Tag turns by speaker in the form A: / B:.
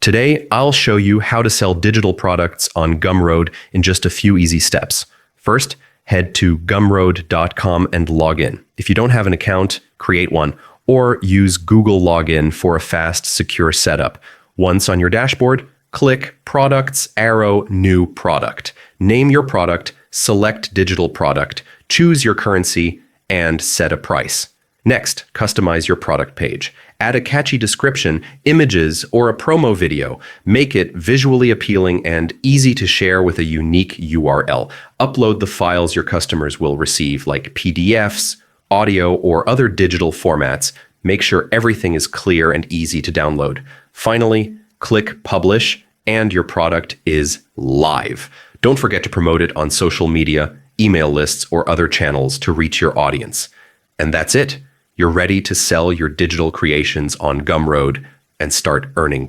A: Today, I'll show you how to sell digital products on Gumroad in just a few easy steps. First, head to gumroad.com and log in. If you don't have an account, create one, or use Google Login for a fast, secure setup. Once on your dashboard, click Products, arrow, New Product. Name your product, select Digital Product, choose your currency, and set a price. Next, customize your product page. Add a catchy description, images, or a promo video. Make it visually appealing and easy to share with a unique URL. Upload the files your customers will receive, like PDFs, audio, or other digital formats. Make sure everything is clear and easy to download. Finally, click Publish, and your product is live. Don't forget to promote it on social media, email lists, or other channels to reach your audience. And that's it. You're ready to sell your digital creations on Gumroad and start earning.